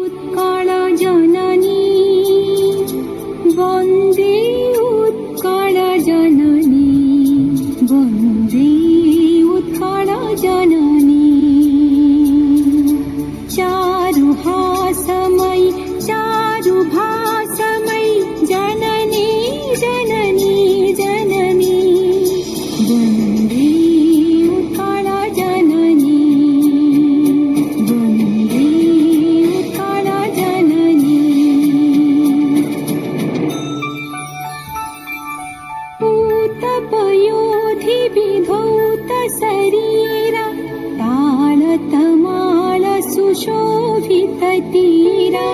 उत्कल जननी वन्दे उत्कल जननी वन्दे उत्कल जननी चारुहासमयी चारुभासमयी जननी जननी जननी वन्दे उत्कल जननी वन्दे उत्कल जननी पूतपयोधि विधौत शरीरा तालतमाल सुशोभित तीरा